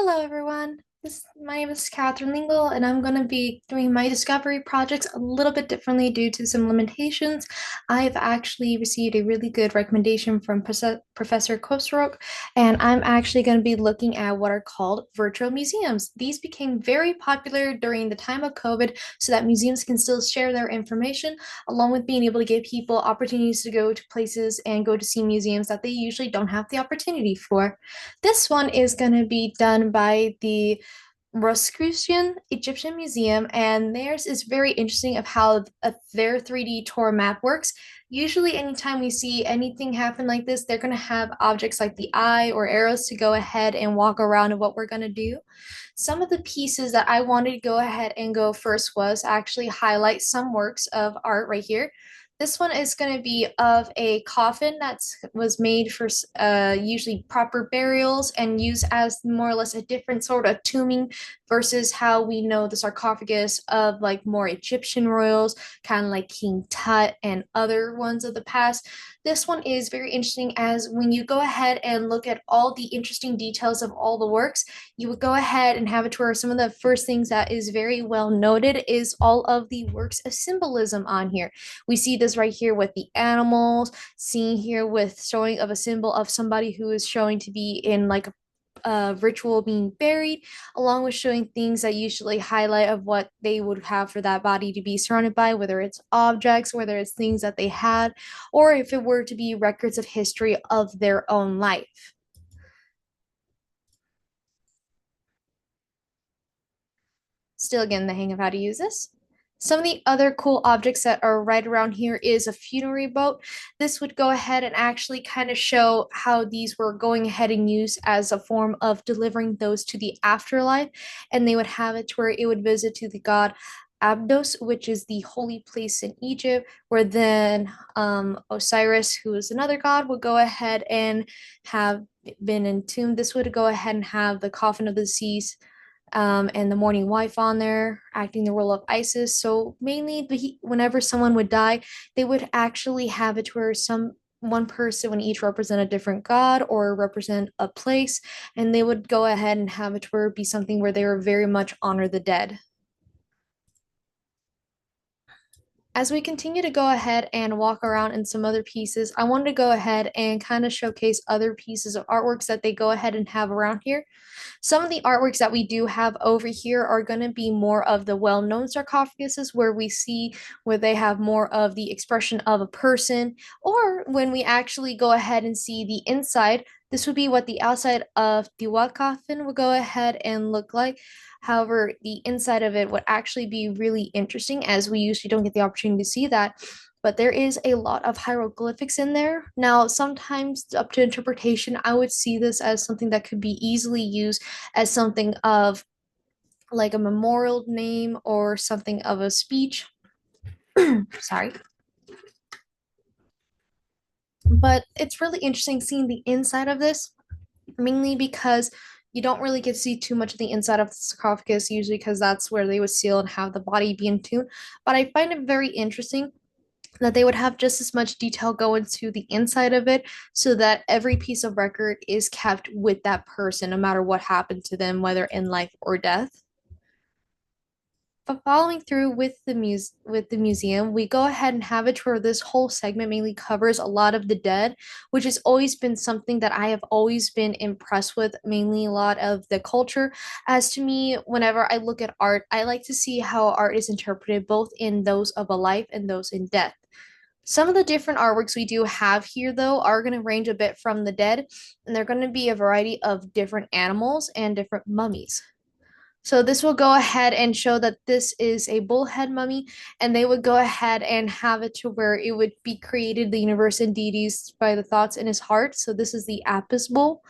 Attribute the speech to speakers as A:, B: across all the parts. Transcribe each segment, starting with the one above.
A: Hello, everyone. My name is Cat-Lyngle, and I'm going to be doing my discovery projects a little bit differently due to some limitations. I've actually received a really good recommendation from Professor Kosrok, and I'm actually going to be looking at what are called virtual museums. These became very popular during the time of COVID so that museums can still share their information, along with being able to give people opportunities to go to places and go to see museums that they usually don't have the opportunity for. This one is going to be done by the Rosicrucian Egyptian Museum, and theirs is very interesting of how their 3D tour map works. Usually, anytime we see anything happen like this, they're going to have objects like the eye or arrows to go ahead and walk around of what we're going to do. Some of the pieces that I wanted to go ahead and go first was actually highlight some works of art right here. This one is going to be of a coffin that was made for usually proper burials and used as more or less a different sort of tombing versus how we know the sarcophagus of like more Egyptian royals, kind of like King Tut and other ones of the past. This one is very interesting as when you go ahead and look at all the interesting details of all the works, you would go ahead and have it to where some of the first things that is very well noted is all of the works of symbolism on here. We see this right here with the animals, seen here with showing of a symbol of somebody who is showing to be in like a ritual being buried, along with showing things that usually highlight of what they would have for that body to be surrounded by, whether it's objects, whether it's things that they had, or if it were to be records of history of their own life. Still getting the hang of how to use this. Some of the other cool objects that are right around here is a funerary boat. This would go ahead and actually kind of show how these were going ahead and used as a form of delivering those to the afterlife. And they would have it to where it would visit to the god Abdos, which is the holy place in Egypt, where then Osiris, who is another god, would go ahead and have been entombed. This would go ahead and have the coffin of the deceased and the mourning wife on there acting the role of Isis. So mainly, whenever someone would die, they would actually have it where some one person would each represent a different god or represent a place, and they would go ahead and have it where it be something where they were very much honor the dead. As we continue to go ahead and walk around in some other pieces, I wanted to go ahead and kind of showcase other pieces of artworks that they go ahead and have around here. Some of the artworks that we do have over here are going to be more of the well-known sarcophaguses where we see where they have more of the expression of a person, or when we actually go ahead and see the inside, this would be what the outside of the Wat coffin would go ahead and look like. However, the inside of it would actually be really interesting as we usually don't get the opportunity to see that. But there is a lot of hieroglyphics in there. Now, sometimes up to interpretation, I would see this as something that could be easily used as something of like a memorial name or something of a speech. Sorry. But it's really interesting seeing the inside of this, mainly because you don't really get to see too much of the inside of the sarcophagus, usually because that's where they would seal and have the body be entombed. But I find it very interesting that they would have just as much detail go into the inside of it so that every piece of record is kept with that person, no matter what happened to them, whether in life or death. But following through with the museum, we go ahead and have it where this whole segment mainly covers a lot of the dead, which has always been something that I have always been impressed with, mainly a lot of the culture. As to me, whenever I look at art, I like to see how art is interpreted both in those of a life and those in death. Some of the different artworks we do have here, though, are going to range a bit from the dead, and they're going to be a variety of different animals and different mummies. So this will go ahead and show that this is a bullhead mummy, and they would go ahead and have it to where it would be created the universe and deities by the thoughts in his heart. So this is the Apis bull.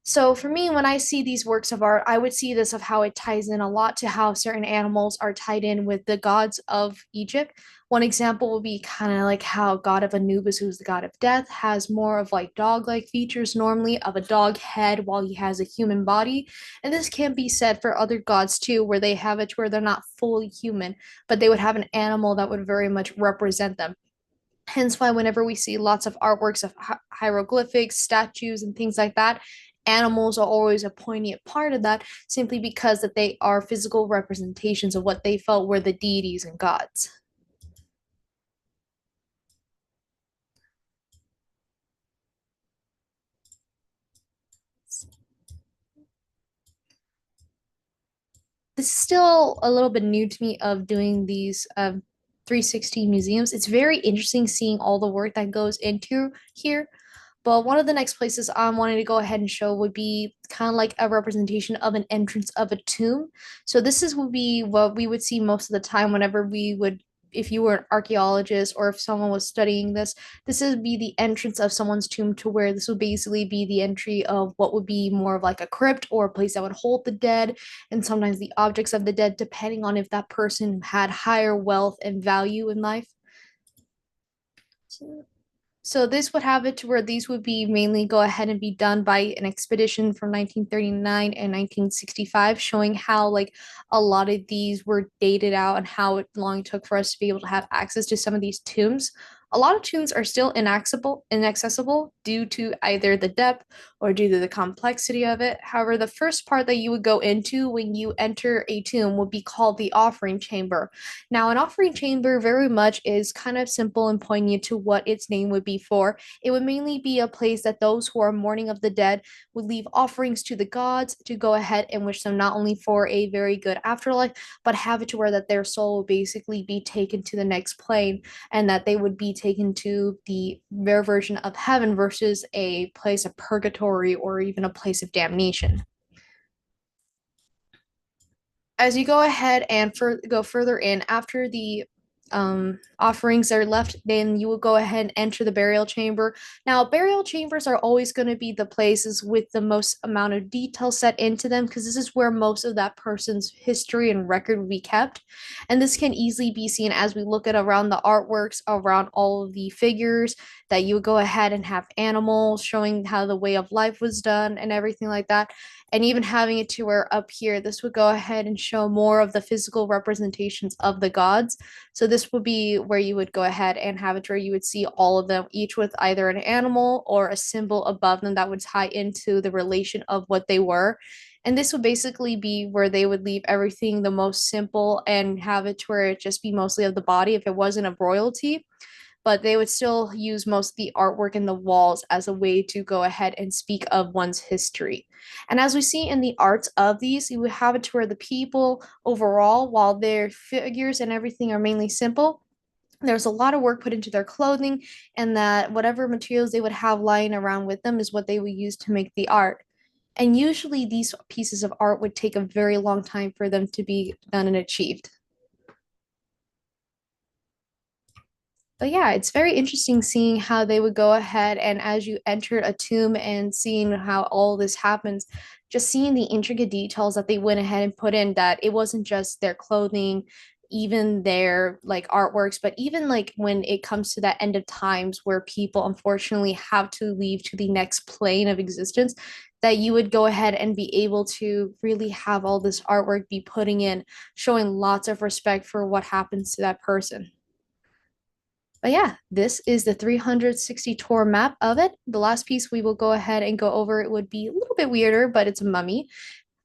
A: So for me, when I see these works of art, I would see this of how it ties in a lot to how certain animals are tied in with the gods of Egypt. One example would be kind of like how God of Anubis, who's the god of death, has more of like dog-like features normally of a dog head while he has a human body. And this can be said for other gods too, where they have it where they're not fully human, but they would have an animal that would very much represent them. Hence why whenever we see lots of artworks of hieroglyphics, statues, and things like that, animals are always a poignant part of that, simply because that they are physical representations of what they felt were the deities and gods. This is still a little bit new to me of doing these 360 museums. It's very interesting seeing all the work that goes into here. But one of the next places I'm wanting to go ahead and show would be kind of like a representation of an entrance of a tomb. So this is would be what we would see most of the time whenever we would, if you were an archaeologist or if someone was studying this, this would be the entrance of someone's tomb, to where this would basically be the entry of what would be more of like a crypt or a place that would hold the dead, and sometimes the objects of the dead, depending on if that person had higher wealth and value in life. So this would have it to where these would be mainly go ahead and be done by an expedition from 1939 and 1965, showing how like a lot of these were dated out and how long it took for us to be able to have access to some of these tombs. A lot of tombs are still inaccessible due to either the depth or due to the complexity of it. However, the first part that you would go into when you enter a tomb would be called the offering chamber. Now, an offering chamber very much is kind of simple and poignant to what its name would be for. It would mainly be a place that those who are mourning of the dead would leave offerings to the gods to go ahead and wish them not only for a very good afterlife, but have it to where that their soul will basically be taken to the next plane, and that they would be taken to their version of heaven versus a place of purgatory or even a place of damnation. As you go ahead and go further in, after the offerings are left, then you will go ahead and enter the burial chamber. Now, burial chambers are always going to be the places with the most amount of detail set into them, because this is where most of that person's history and record will be kept. And this can easily be seen as we look at around the artworks, around all of the figures, that you would go ahead and have animals showing how the way of life was done and everything like that, and even having it to where up here this would go ahead and show more of the physical representations of the gods. So this would be where you would go ahead and have it where you would see all of them, each with either an animal or a symbol above them that would tie into the relation of what they were. And this would basically be where they would leave everything the most simple and have it to where it just be mostly of the body if it wasn't of royalty, but they would still use most of the artwork in the walls as a way to go ahead and speak of one's history. And as we see in the arts of these, you would have it to where the people overall, while their figures and everything are mainly simple, there's a lot of work put into their clothing, and that whatever materials they would have lying around with them is what they would use to make the art. And usually these pieces of art would take a very long time for them to be done and achieved. But yeah, it's very interesting seeing how they would go ahead and as you enter a tomb and seeing how all this happens, just seeing the intricate details that they went ahead and put in, that it wasn't just their clothing, even their like artworks, but even like when it comes to that end of times where people unfortunately have to leave to the next plane of existence, that you would go ahead and be able to really have all this artwork be putting in, showing lots of respect for what happens to that person. But yeah, this is the 360 tour map of it. The last piece we will go ahead and go over, it would be a little bit weirder, but it's a mummy.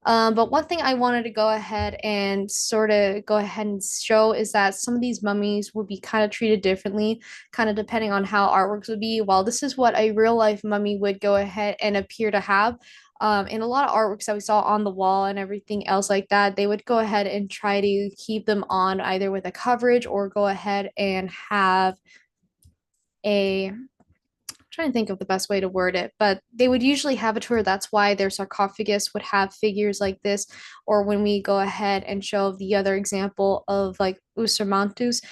A: But one thing I wanted to go ahead and sort of go ahead and show is that some of these mummies would be kind of treated differently, kind of depending on how artworks would be. While this is what a real life mummy would go ahead and appear to have, in a lot of artworks that we saw on the wall and everything else like that, they would go ahead and try to keep them on either with a coverage or go ahead and have a trying to think of the best way to word it, but they would usually have a tour. That's why their sarcophagus would have figures like this. Or when we go ahead and show the other example of like Usermantus,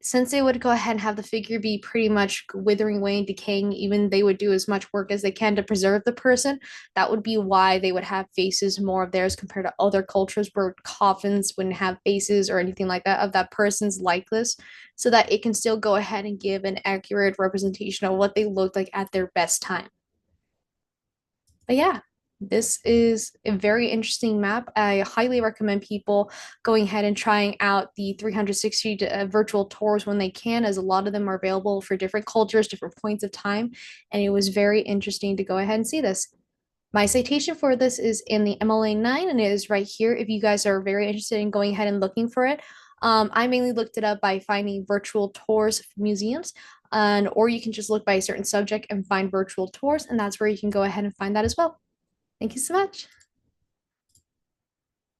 A: since they would go ahead and have the figure be pretty much withering away and decaying, even they would do as much work as they can to preserve the person. That would be why they would have faces more of theirs compared to other cultures where coffins wouldn't have faces or anything like that of that person's likeness, so that it can still go ahead and give an accurate representation of what they looked like at their best time. But yeah, this is a very interesting map. I highly recommend people going ahead and trying out the 360 virtual tours when they can, as a lot of them are available for different cultures, different points of time. And it was very interesting to go ahead and see this. My citation for this is in the MLA 9 and it is right here if you guys are very interested in going ahead and looking for it. I mainly looked it up by finding virtual tours of museums, and or you can just look by a certain subject and find virtual tours, and that's where you can go ahead and find that as well. Thank you so much.